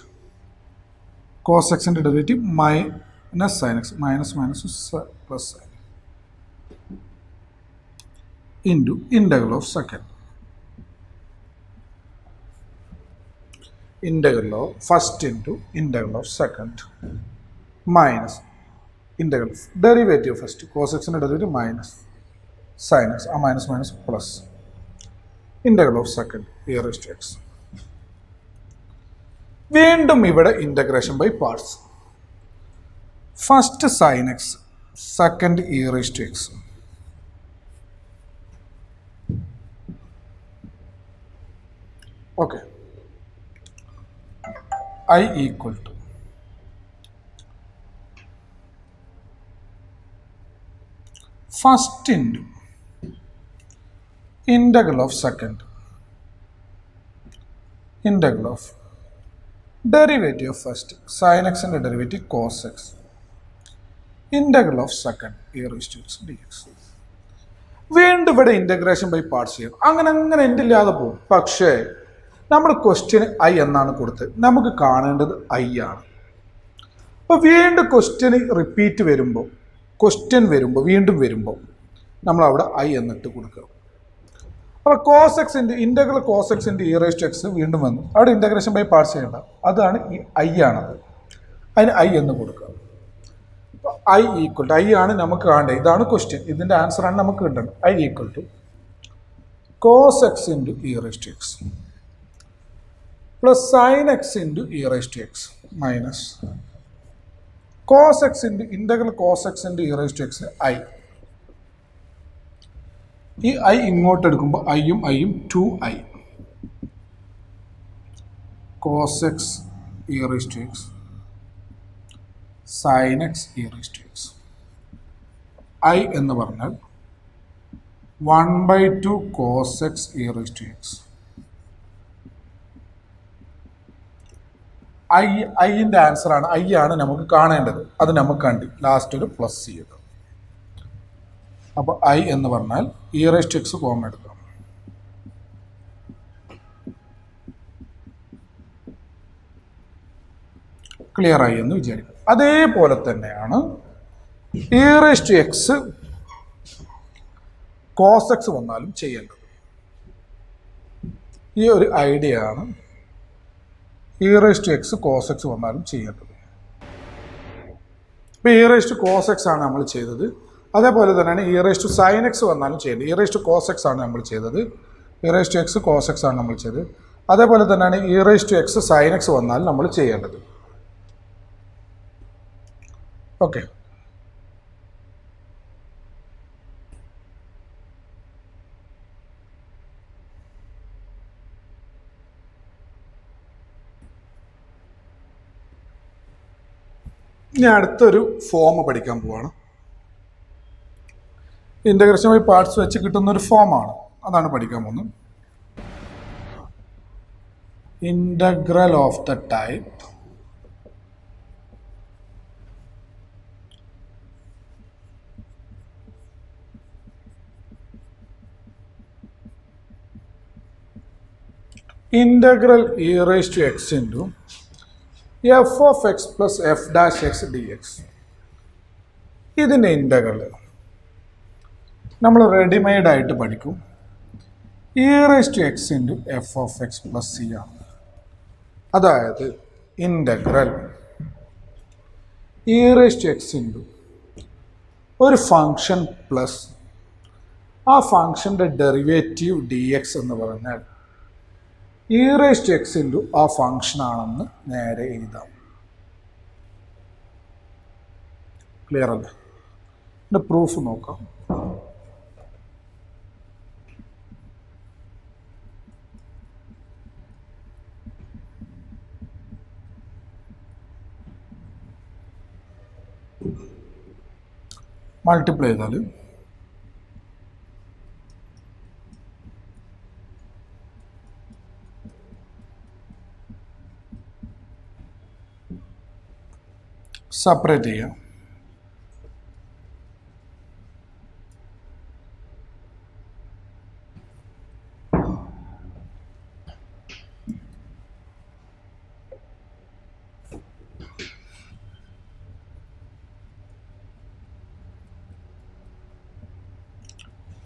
Cos എക്സിൻ്റെ derivative minus sine x, minus plus sine into integral of second. Integral of first into integral of second minus integral of derivative first cos x derivative minus sin x minus plus integral of second e raised to x. വീണ്ടും ഇവിടെ integration by parts. First sine x, second e raise to x. Okay, I equal to first into integral of second, integral of derivative of first, sin x and derivative cos x, integral of second, e raised to x dx. വീണ്ടും ഇവിടെ integration by parts ചെയ്യണം. അങ്ങനെ എൻ്റെ ഇല്ലാതെ പോകും. പക്ഷേ നമ്മൾ question I എന്നാണ് കൊടുത്തത്, നമുക്ക് കാണേണ്ടത് ഐ ആണ്. അപ്പോൾ വീണ്ടും ക്വസ്റ്റ്യൻ റിപ്പീറ്റ് വരുമ്പോൾ, വീണ്ടും വരുമ്പോൾ നമ്മൾ അവിടെ ഐ എന്നിട്ട് കൊടുക്കുക. അപ്പോൾ cos x integral cos x into e raise to x വീണ്ടും വന്നു. അവിടെ ഇൻ്റഗ്രേഷൻ ബൈ പാർട്സ് ചെയ്യേണ്ട, അതാണ് ഈ ഐ ആണത്. അതിന് ഐ എന്ന് കൊടുക്കുക. അപ്പോൾ ഐ ഈക്വൽ ടു ഐ ആണ് നമുക്ക് കാണേണ്ടത്. ഇതാണ് ക്വസ്റ്റ്യൻ, ഇതിൻ്റെ ആൻസറാണ് നമുക്ക് കിട്ടേണ്ടത്. I equal to cos x into e raise to x plus sine x into e raise to x minus cos x into integral cos x into e raise to x I. ഈ I ഇങ്ങോട്ട് എടുക്കുമ്പോൾ ഐയും 2i cos x e raise to x sine x e raise to x. I എന്ന് പറഞ്ഞാൽ 1/2 cos x e raise to x. ഐൻ്റെ ആൻസറാണ്, I ആണ് നമുക്ക് കാണേണ്ടത്. അത് നമുക്ക് കണ്ടി ലാസ്റ്റ് ഒരു പ്ലസ് ചെയ്യുക. അപ്പോൾ ഐ എന്ന് പറഞ്ഞാൽ e raise to x common എടുക്കാം. ക്ലിയർ ആയി എന്ന് വിചാരിക്കും. അതേപോലെ തന്നെയാണ് e raise to x cos x വന്നാലും ചെയ്യേണ്ടത്. ഈ ഒരു ഐഡിയ ആണ് e raise to x cos x വന്നാലും ചെയ്യേണ്ടത്. ഇപ്പോൾ e raise to cos x ആണ് നമ്മൾ ചെയ്തത്. അതേപോലെ തന്നെയാണ് e raise to sine x വന്നാലും ചെയ്യേണ്ടത്. E raise to cos x ആണ് നമ്മൾ ചെയ്തത്. E raise to x cos x ആണ് നമ്മൾ ചെയ്തത്. അതേപോലെ തന്നെയാണ് e raise to x sine x വന്നാലും നമ്മൾ ചെയ്യേണ്ടത്. ഓക്കെ, ഇനി അടുത്തൊരു ഫോം പഠിക്കാൻ പോവാണ്. ഇൻ്റഗ്രേഷൻ ബൈ പാർട്സ് വെച്ച് കിട്ടുന്ന ഒരു ഫോമാണ്, അതാണ് പഠിക്കാൻ പോകുന്നത്. Integral of the type integral e raised to x into f of x plus f dash x dx. ഇതിൻ്റെ ഇൻ്റഗ്രൽ നമ്മൾ റെഡിമെയ്ഡ് ആയിട്ട് പഠിക്കും. E raise to x into f of x plus c ആണ്. അതായത് integral e raise to x into ഒരു function plus ആ ഫങ്ഷൻ്റെ derivative d x എന്ന് പറഞ്ഞാൽ e raise to x into ആ ഫങ്ഷനാണെന്ന് നേരെ എഴുതാം. ക്ലിയർ അല്ലേ? ഇതിൻ്റെ പ്രൂഫ് നോക്കാം. മൾട്ടിപ്ലൈ ചെയ്താൽ സെപ്പറേറ്റ് ചെയ്യാം.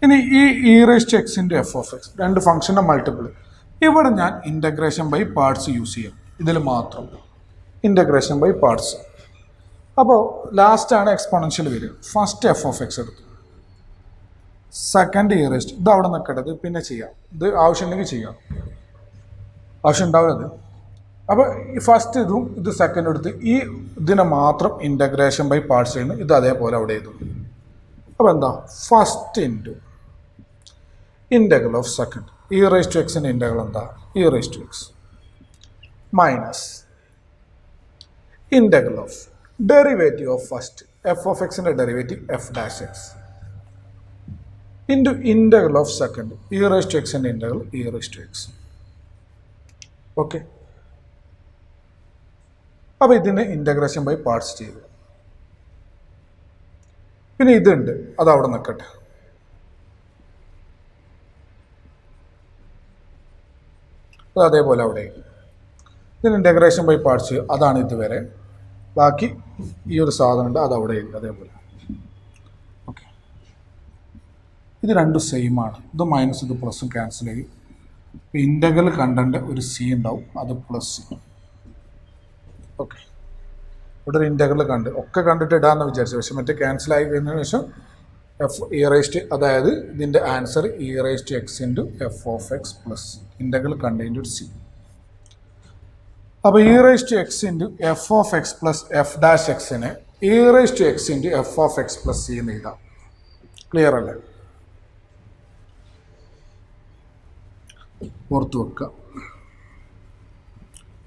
ഇനി ഈ e raise to x into f of x രണ്ട് ഫംഗ്ഷൻ്റെ മൾട്ടിപ്പിൾ. ഇവിടെ ഞാൻ ഇൻ്റഗ്രേഷൻ ബൈ പാർട്സ് യൂസ് ചെയ്യാം. ഇതിൽ മാത്രം ഇൻ്റഗ്രേഷൻ ബൈ പാർട്സ്. അപ്പോൾ ലാസ്റ്റാണ് എക്സ്പോണൻഷ്യൽ വരിക. ഫസ്റ്റ് എഫ് ഓഫ് എക്സ് എടുത്തു, സെക്കൻഡ് ഇ റൈസ് ടു, ഇത് അവിടെ നിൽക്കേണ്ടത് പിന്നെ ചെയ്യാം. ഇത് ആവശ്യമുണ്ടെങ്കിൽ ചെയ്യാം, ആവശ്യം ഉണ്ടാവില്ലത്. അപ്പോൾ ഈ ഫസ്റ്റ് ഇതും ഇത് സെക്കൻഡ് എടുത്ത് ഈ ഇതിനെ മാത്രം ഇൻ്റഗ്രേഷൻ ബൈ പാർട്സ് ചെയ്യുന്നു. ഇത് അതേപോലെ അവിടെ എഴുതും. അപ്പോൾ എന്താ, first into integral of second e raise to എക്സിൻ്റെ ഇൻ്റഗ്രൽ എന്താ, e raise to x minus integral of derivative of first f of എക്സിൻ്റെ derivative f dash x into integral of second e raise to എക്സിൻ്റെ integral e raise to x. Okay, അപ്പോൾ ഇതിൻ്റെ integration by parts ചെയ്തു. പിന്നെ ഇതുണ്ട്, അത് അവിടെ നിൽക്കട്ടെ. അതേപോലെ അവിടെ ഇതിന് ഇൻ്റഗ്രേഷൻ ബൈ പാർട്സ്, അതാണ് ഇതുവരെ. ബാക്കി ഈ ഒരു സാധനം ഉണ്ട്, അത് അവിടെ അതേപോലെ. ഓക്കെ, ഇത് രണ്ടും സെയിം ആണ്. ഇത് മൈനസ് ഇത് പ്ലസും ക്യാൻസൽ ചെയ്യും. ഇൻ്റഗ്രൽ കണ്ടന്റ് ഒരു സി ഉണ്ടാവും, അത് പ്ലസ്. ഓക്കെ, ഇവിടെ ഒരു ഇൻ്റഗ്രൽ ഒക്കെ കണ്ടിട്ട് ഇടാമെന്ന് വിചാരിച്ചു. പക്ഷെ മറ്റേ ക്യാൻസൽ ആയി കഴിഞ്ഞതിന് ശേഷം എഫ് ഇ റൈസ്, അതായത് ഇതിൻ്റെ answer e raise to x into f of x plus integral കണ്ടതിൻ്റെ ഒരു സി. അപ്പോൾ e raise to x into f of x plus f dash എക്സിനെ e raise to x into f of x plus c എന്ന് എഴുതാം. Clear അല്ലേ? ഓർത്ത് വെക്കുക.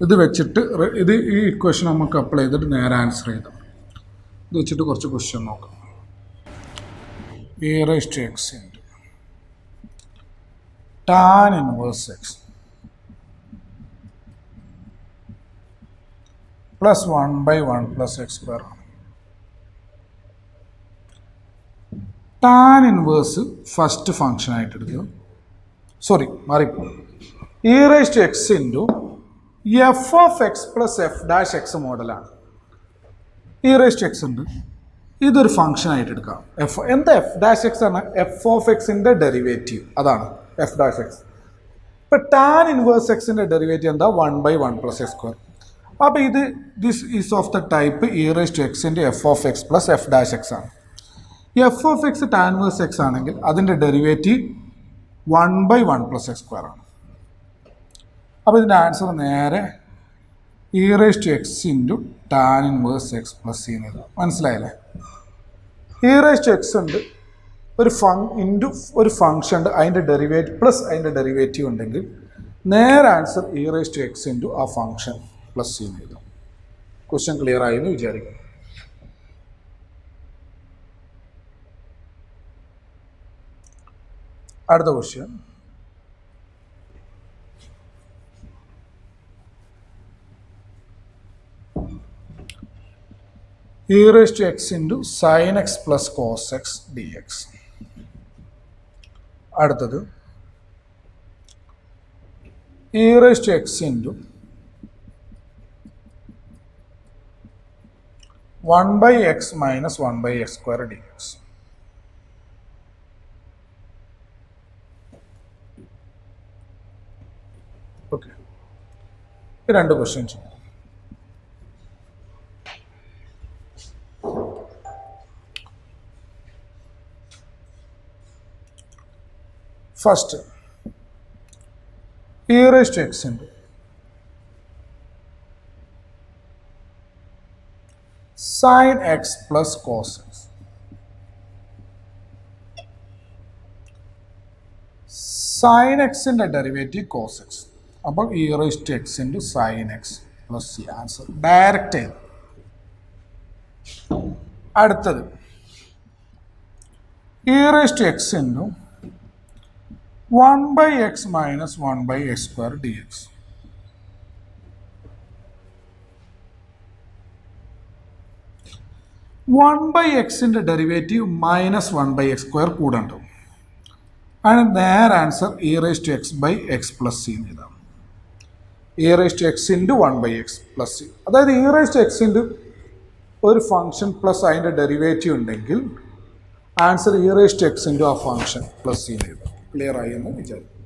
ഇത് വെച്ചിട്ട് ഈ ഇക്വേഷൻ നമുക്ക് അപ്ലൈ ചെയ്തിട്ട് നേരെ ആൻസർ ചെയ്താം. ഇത് വെച്ചിട്ട് കുറച്ച് ക്വസ്റ്റ്യൻ നോക്കാം. E raise to x into tan inverse x plus 1/1 plus x square ആണ്. ടാൻ ഇൻവേഴ്സ് ഫസ്റ്റ് ഫംഗ്ഷൻ ആയിട്ട് എടുക്കുക. സോറി, മാറിപ്പോ. E raise to x into f of x plus f dash x മോഡലാണ്. E raise to x ഉണ്ട്, ഇതൊരു function ആയിട്ട് എടുക്കാം. എന്താ എഫ് ഡാഷ് എക്സ് ആണ്? എഫ് ഓഫ് എക്സിൻ്റെ ഡെറിവേറ്റീവ്, അതാണ് എഫ് ഡാഷ് എക്സ്. ഇപ്പം ടാൻ ഇൻവേഴ്സ് എക്സിൻ്റെ ഡെറിവേറ്റീവ് എന്താ? 1/1 പ്ലസ് എക്സ് സ്ക്വയർ. അപ്പോൾ this is of the type e raise to x into f of x plus f dash x ആണ്. F of x tan inverse x ആണെങ്കിൽ അതിൻ്റെ derivative 1/1 plus x square ആണ്. അപ്പോൾ ഇതിൻ്റെ answer നേരെ e raise to x into tan inverse x plus c എന്ന് എഴുതാം. മനസ്സിലായില്ലേ? ഇ റൈസ് ടു എക്സ് ഉണ്ട്, ഒരു ഫംഗ്ഷൻ ഉണ്ട്, അതിൻ്റെ ഡെറിവേറ്റീവ് പ്ലസ് അതിൻ്റെ ഡെറിവേറ്റീവ് ഉണ്ടെങ്കിൽ നേരെ answer e raise to x into ആ ഫംഗ്ഷൻ പ്ലസ് സി എന്ന് എഴുതാം. ക്വസ്റ്റ്യൻ ക്ലിയർ ആയി എന്ന് വിചാരിക്കുന്നു. അടുത്ത question. e raised to x into sin x plus cos x dx. അടുത്തത് e raised to x into 1/x minus 1/x square dx. Okay, ഈ രണ്ട് questions. First, e raised to x into sin x plus cos x. Sin x in the derivative cos x. അപ്പോൾ e raised to x into sin x plus c answer direct ചെയ്ത്. അടുത്തത് e raised to x into 1/x minus 1/x square dx. One by എക്സിൻ്റെ derivative minus 1/x square കൂടെ ഉണ്ടാവും. ആണ് നേരെ answer e raise to x by x plus c എന്ന് എഴുതാം. E raise to x into 1/x plus c. അതായത് e raise to x into ഒരു function plus അതിൻ്റെ ഡെറിവേറ്റീവ് ഉണ്ടെങ്കിൽ answer e raise to x into ആ function plus c എന്ന് എഴുതാം. Clear ആയി എന്ന് വിചാരിക്കും.